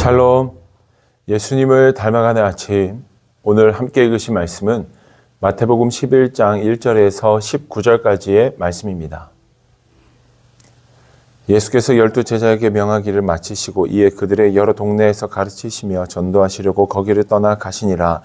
샬롬, 예수님을 닮아가는 아침. 오늘 함께 읽으신 말씀은 마태복음 11장 1절에서 19절까지의 말씀입니다. 예수께서 12제자에게 명하기를 마치시고 이에 그들의 여러 동네에서 가르치시며 전도하시려고 거기를 떠나 가시니라.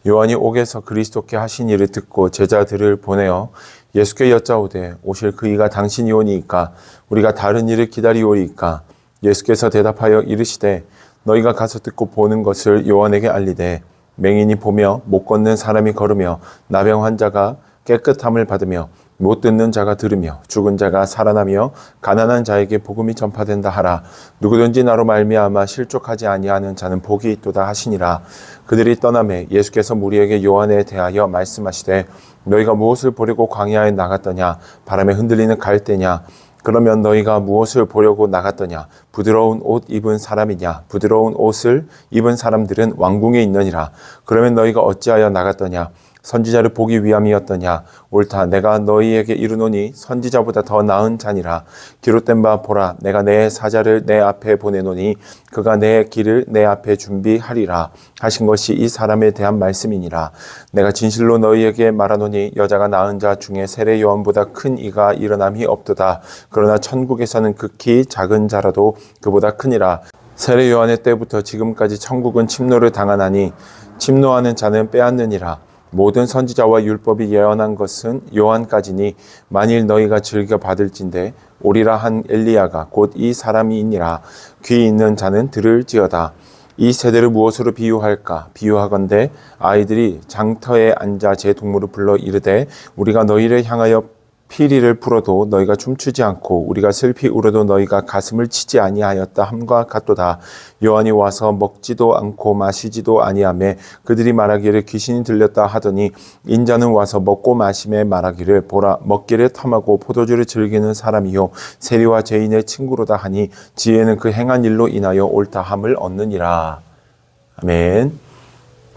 요한이 옥에서 그리스도께 하신 일을 듣고 제자들을 보내어 예수께 여짜오되 오실 그이가 당신이 오니이까 우리가 다른 일을 기다리오리이까. 예수께서 대답하여 이르시되 너희가 가서 듣고 보는 것을 요한에게 알리되 맹인이 보며 못 걷는 사람이 걸으며 나병 환자가 깨끗함을 받으며 못 듣는 자가 들으며 죽은 자가 살아나며 가난한 자에게 복음이 전파된다 하라. 누구든지 나로 말미암아 실족하지 아니하는 자는 복이 있도다 하시니라. 그들이 떠나매 예수께서 무리에게 요한에 대하여 말씀하시되 너희가 무엇을 보려고 광야에 나갔더냐? 바람에 흔들리는 갈대냐? 그러면 너희가 무엇을 보려고 나갔더냐? 부드러운 옷 입은 사람이냐? 부드러운 옷을 입은 사람들은 왕궁에 있느니라. 그러면 너희가 어찌하여 나갔더냐? 선지자를 보기 위함이었더냐? 옳다. 내가 너희에게 이르노니 선지자보다 더 나은 자니라. 기록된 바 보라. 내가 내 사자를 내 앞에 보내노니 그가 내 길을 내 앞에 준비하리라. 하신 것이 이 사람에 대한 말씀이니라. 내가 진실로 너희에게 말하노니 여자가 낳은 자 중에 세례 요한보다 큰 이가 일어남이 없도다. 그러나 천국에서는 극히 작은 자라도 그보다 크니라. 세례 요한의 때부터 지금까지 천국은 침노를 당하나니 침노하는 자는 빼앗느니라. 모든 선지자와 율법이 예언한 것은 요한까지니 만일 너희가 즐겨 받을진대 오리라 한 엘리야가 곧 이 사람이니라. 귀 있는 자는 들을지어다. 이 세대를 무엇으로 비유할까? 비유하건대 아이들이 장터에 앉아 제 동물을 불러 이르되 우리가 너희를 향하여 피리를 불어도 너희가 춤추지 않고 우리가 슬피 울어도 너희가 가슴을 치지 아니하였다 함과 같도다. 요한이 와서 먹지도 않고 마시지도 아니하며 그들이 말하기를 귀신이 들렸다 하더니 인자는 와서 먹고 마시며 말하기를 보라 먹기를 탐하고 포도주를 즐기는 사람이요 세리와 죄인의 친구로다 하니 지혜는 그 행한 일로 인하여 옳다함을 얻느니라. 아멘.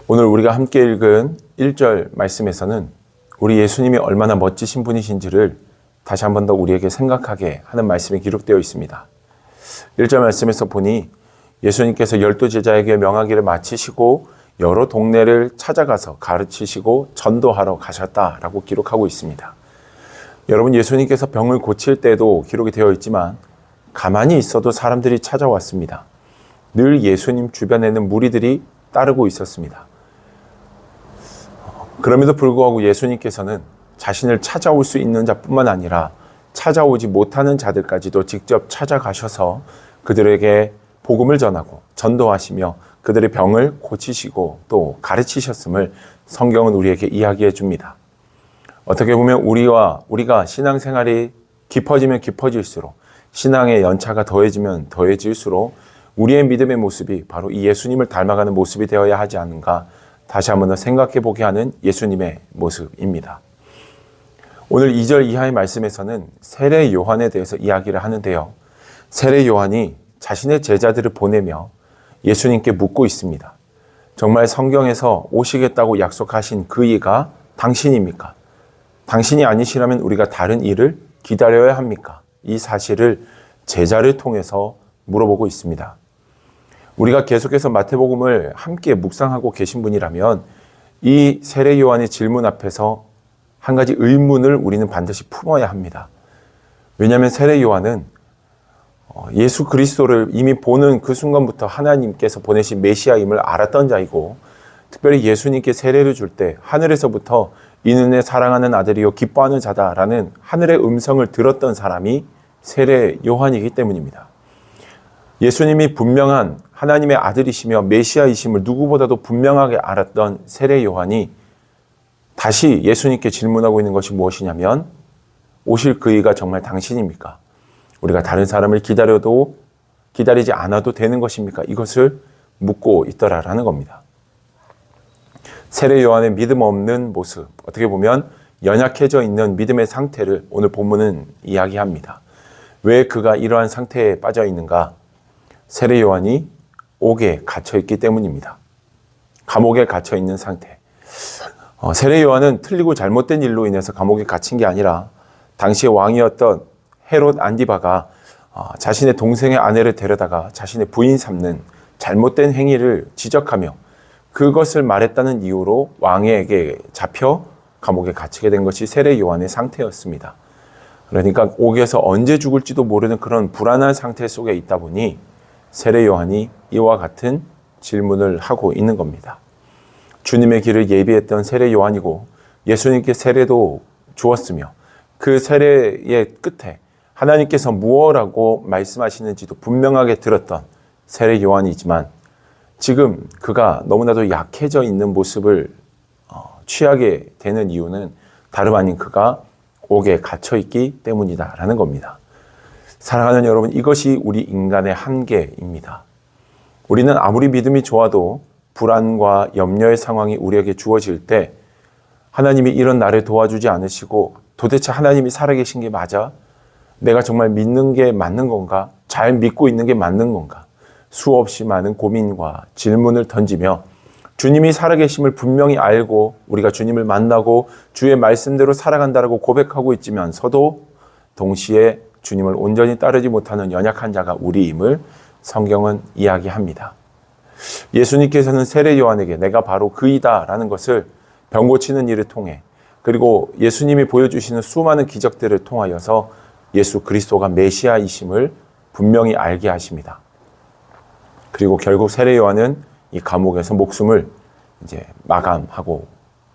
오늘 우리가 함께 읽은 1절 말씀에서는 우리 예수님이 얼마나 멋지신 분이신지를 다시 한 번 더 우리에게 생각하게 하는 말씀이 기록되어 있습니다. 1절 말씀에서 보니 예수님께서 12제자에게 명하기를 마치시고 여러 동네를 찾아가서 가르치시고 전도하러 가셨다라고 기록하고 있습니다. 여러분, 예수님께서 병을 고칠 때도 기록이 되어 있지만 가만히 있어도 사람들이 찾아왔습니다. 늘 예수님 주변에는 무리들이 따르고 있었습니다. 그럼에도 불구하고 예수님께서는 자신을 찾아올 수 있는 자뿐만 아니라 찾아오지 못하는 자들까지도 직접 찾아가셔서 그들에게 복음을 전하고 전도하시며 그들의 병을 고치시고 또 가르치셨음을 성경은 우리에게 이야기해 줍니다. 어떻게 보면 우리가 신앙생활이 깊어지면 깊어질수록 신앙의 연차가 더해지면 더해질수록 우리의 믿음의 모습이 바로 이 예수님을 닮아가는 모습이 되어야 하지 않는가 다시 한번 더 생각해 보게 하는 예수님의 모습입니다. 오늘 2절 이하의 말씀에서는 세례 요한에 대해서 이야기를 하는데요. 세례 요한이 자신의 제자들을 보내며 예수님께 묻고 있습니다. 정말 성경에서 오시겠다고 약속하신 그 이가 당신입니까? 당신이 아니시라면 우리가 다른 일을 기다려야 합니까? 이 사실을 제자를 통해서 물어보고 있습니다. 우리가 계속해서 마태복음을 함께 묵상하고 계신 분이라면 이 세례 요한의 질문 앞에서 한 가지 의문을 우리는 반드시 품어야 합니다. 왜냐하면 세례 요한은 예수 그리스도를 이미 보는 그 순간부터 하나님께서 보내신 메시아임을 알았던 자이고 특별히 예수님께 세례를 줄 때 하늘에서부터 이는 내 사랑하는 아들이요 기뻐하는 자다라는 하늘의 음성을 들었던 사람이 세례 요한이기 때문입니다. 예수님이 분명한 하나님의 아들이시며 메시아이심을 누구보다도 분명하게 알았던 세례 요한이 다시 예수님께 질문하고 있는 것이 무엇이냐면 오실 그이가 정말 당신입니까? 우리가 다른 사람을 기다리지 않아도 되는 것입니까? 이것을 묻고 있더라라는 겁니다. 세례 요한의 믿음 없는 모습, 어떻게 보면 연약해져 있는 믿음의 상태를 오늘 본문은 이야기합니다. 왜 그가 이러한 상태에 빠져 있는가? 세례 요한이 옥에 갇혀있기 때문입니다. 감옥에 갇혀있는 상태. 세례 요한은 틀리고 잘못된 일로 인해서 감옥에 갇힌 게 아니라 당시의 왕이었던 헤롯 안디바가 자신의 동생의 아내를 데려다가 자신의 부인 삼는 잘못된 행위를 지적하며 그것을 말했다는 이유로 왕에게 잡혀 감옥에 갇히게 된 것이 세례 요한의 상태였습니다. 그러니까 옥에서 언제 죽을지도 모르는 그런 불안한 상태 속에 있다 보니 세례 요한이 이와 같은 질문을 하고 있는 겁니다. 주님의 길을 예비했던 세례 요한이고 예수님께 세례도 주었으며 그 세례의 끝에 하나님께서 무엇이라고 말씀하시는지도 분명하게 들었던 세례 요한이지만 지금 그가 너무나도 약해져 있는 모습을 취하게 되는 이유는 다름 아닌 그가 옥에 갇혀 있기 때문이다라는 겁니다. 사랑하는 여러분, 이것이 우리 인간의 한계입니다. 우리는 아무리 믿음이 좋아도 불안과 염려의 상황이 우리에게 주어질 때 하나님이 이런 나를 도와주지 않으시고 도대체 하나님이 살아계신 게 맞아? 내가 정말 믿는 게 맞는 건가? 잘 믿고 있는 게 맞는 건가? 수없이 많은 고민과 질문을 던지며 주님이 살아계심을 분명히 알고 우리가 주님을 만나고 주의 말씀대로 살아간다라고 고백하고 있지만서도 동시에 주님을 온전히 따르지 못하는 연약한 자가 우리임을 성경은 이야기합니다. 예수님께서는 세례 요한에게 내가 바로 그이다라는 것을 병 고치는 일을 통해 그리고 예수님이 보여주시는 수많은 기적들을 통하여서 예수 그리스도가 메시아이심을 분명히 알게 하십니다. 그리고 결국 세례 요한은 이 감옥에서 목숨을 이제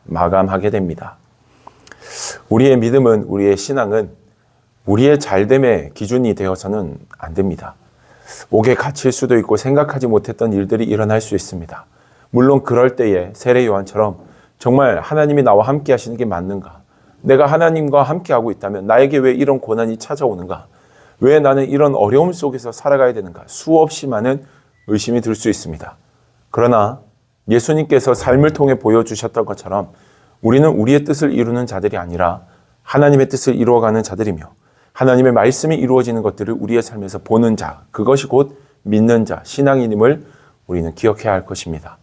마감하게 됩니다. 우리의 믿음은, 우리의 신앙은 우리의 잘됨의 기준이 되어서는 안 됩니다. 옥에 갇힐 수도 있고 생각하지 못했던 일들이 일어날 수 있습니다. 물론 그럴 때에 세례 요한처럼 정말 하나님이 나와 함께 하시는 게 맞는가? 내가 하나님과 함께 하고 있다면 나에게 왜 이런 고난이 찾아오는가? 왜 나는 이런 어려움 속에서 살아가야 되는가? 수없이 많은 의심이 들 수 있습니다. 그러나 예수님께서 삶을 통해 보여주셨던 것처럼 우리는 우리의 뜻을 이루는 자들이 아니라 하나님의 뜻을 이루어가는 자들이며 하나님의 말씀이 이루어지는 것들을 우리의 삶에서 보는 자, 그것이 곧 믿는 자, 신앙인임을 우리는 기억해야 할 것입니다.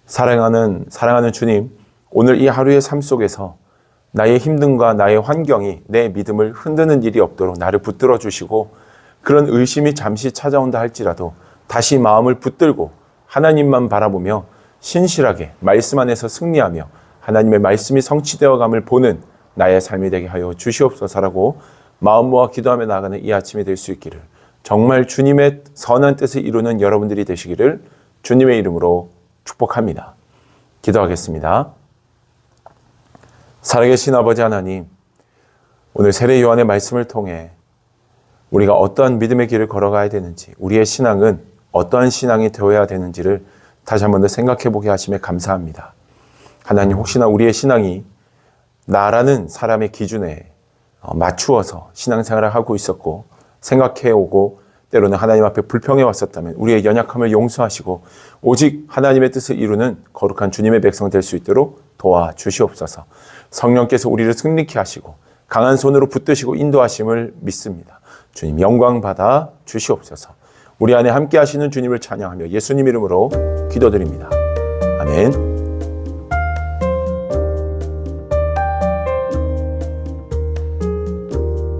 사랑하는 주님, 오늘 이 하루의 삶 속에서 나의 힘듦과 나의 환경이 내 믿음을 흔드는 일이 없도록 나를 붙들어 주시고 그런 의심이 잠시 찾아온다 할지라도 다시 마음을 붙들고 하나님만 바라보며 신실하게 말씀 안에서 승리하며 하나님의 말씀이 성취되어감을 보는 나의 삶이 되게 하여 주시옵소서라고 마음 모아 기도하며 나아가는 이 아침이 될 수 있기를, 정말 주님의 선한 뜻을 이루는 여러분들이 되시기를 주님의 이름으로 축복합니다. 기도하겠습니다. 살아계신 아버지 하나님, 오늘 세례 요한의 말씀을 통해 우리가 어떠한 믿음의 길을 걸어가야 되는지, 우리의 신앙은 어떠한 신앙이 되어야 되는지를 다시 한 번 더 생각해 보게 하심에 감사합니다. 하나님, 혹시나 우리의 신앙이 나라는 사람의 기준에 맞추어서 신앙생활을 하고 있었고 생각해 오고 때로는 하나님 앞에 불평해 왔었다면 우리의 연약함을 용서하시고 오직 하나님의 뜻을 이루는 거룩한 주님의 백성 될 수 있도록 도와주시옵소서. 성령께서 우리를 승리케 하시고 강한 손으로 붙드시고 인도하심을 믿습니다. 주님 영광 받아 주시옵소서. 우리 안에 함께 하시는 주님을 찬양하며 예수님 이름으로 기도드립니다. 아멘.